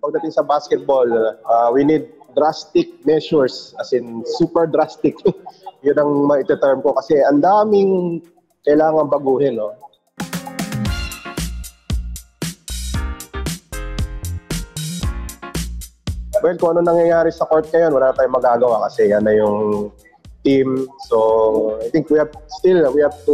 pagdating sa basketball, we need drastic measures, as in super drastic. Yun ang maiterm ko kasi ang daming kailangan baguhin, no? Well, kung ano nangyayari sa court ngayon, wala tayong magagawa kasi yan na yung team. So, I think we have to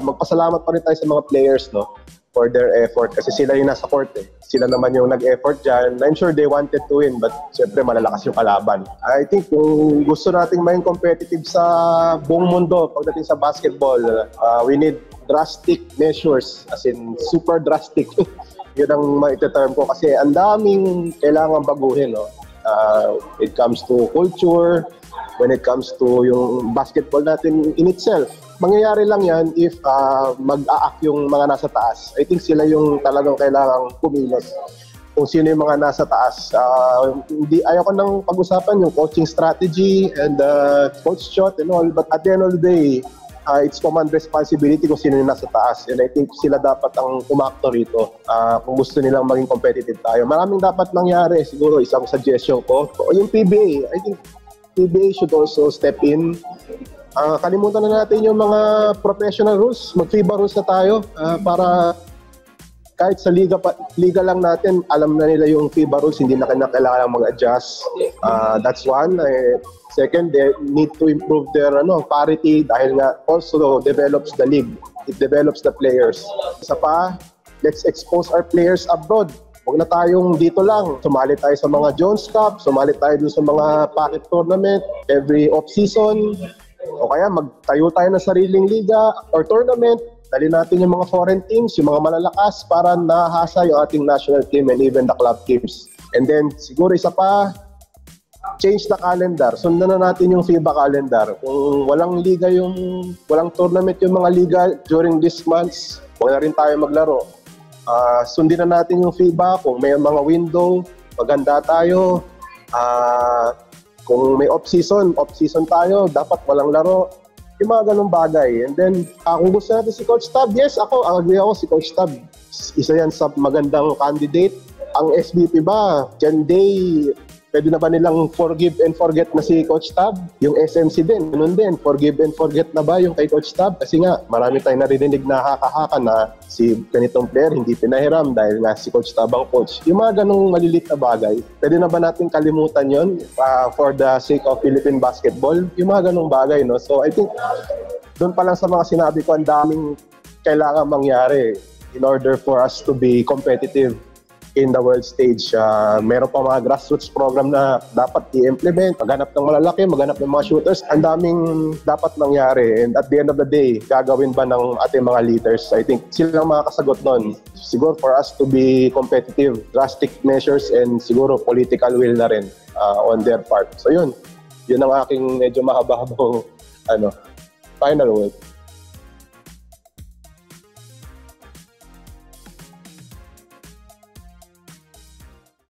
magpasalamat pa rin tayo sa mga players, no, for their effort kasi sila yung nasa court eh. Sila naman yung nag-effort dyan. I'm sure they wanted to win but syempre malalakas yung kalaban. I think kung gusto nating maging competitive sa buong mundo pagdating sa basketball, we need drastic measures, as in super drastic. Yun ang maiterm ko kasi ang daming kailangan baguhin, no? It comes to culture, when it comes to yung basketball natin in itself. Mangyayari lang yan if mag-a-act yung mga nasa taas. I think sila yung talagang kailangang kumilos. Kung sino yung mga nasa taas. Ayaw ko nang pag-usapan yung coaching strategy and coach shot and all. But at the end of the day, it's command responsibility kung sino yung nasa taas. And I think sila dapat ang umakto rito kung gusto nilang maging competitive tayo. Maraming dapat mangyari. Siguro isang suggestion ko. Yung PBA, I think PBA should also step in. Kalimutan na natin yung mga professional rules. Mag-FIBA rules na tayo para kahit sa liga lang natin, alam na nila yung FIBA rules, hindi na kailangan mag-adjust. That's one. Second, they need to improve their parity dahil nga also develops the league. It develops the players. Isa pa, let's expose our players abroad. Huwag na tayong dito lang. Sumali tayo sa mga Jones Cup, sumali tayo dun sa mga packet tournament every off-season. O kaya magtayo tayo ng sariling liga or tournament. Dali natin yung mga foreign teams, yung mga malalakas para nahasa yung ating national team and even the club teams. And then siguro isa pa, change the calendar. Sundan na natin yung FIBA calendar. Kung walang liga walang tournament yung mga liga during these months, huwag na rin tayo maglaro. Sundin na natin yung FIBA. Kung may mga window, maganda tayo. Kung may off-season tayo, dapat walang laro. Yung mga ganung bagay. And then, kung gusto natin si Coach Tab, yes, agree ako si Coach Tab. Isa yan sa magandang candidate. Ang SBP ba, can they, pwede na ba nilang forgive and forget na si Coach Tab? Yung SMC din, ganun din, forgive and forget na ba yung kay Coach Tab? Kasi nga, marami tayong narinig na haka-haka na si ganitong player hindi pinahiram dahil nga si Coach Tab ang coach. Yung mga ganung malilit na bagay, pwede na ba natin kalimutan yon for the sake of Philippine basketball? Yung mga ganung bagay, no? So I think, doon pa lang sa mga sinabi ko, ang daming kailangan mangyari in order for us to be competitive in the world stage. Meron pa mga grassroots program na dapat i-implement, maghanap ng malalaki, maghanap ng mga shooters. Ang daming dapat mangyari. And at the end of the day, gagawin ba ng ating mga leaders? I think sila ang makakasagot nun. Siguro for us to be competitive, drastic measures and siguro political will na rin on their part. So yun ang aking medyo mahaba-habang final word.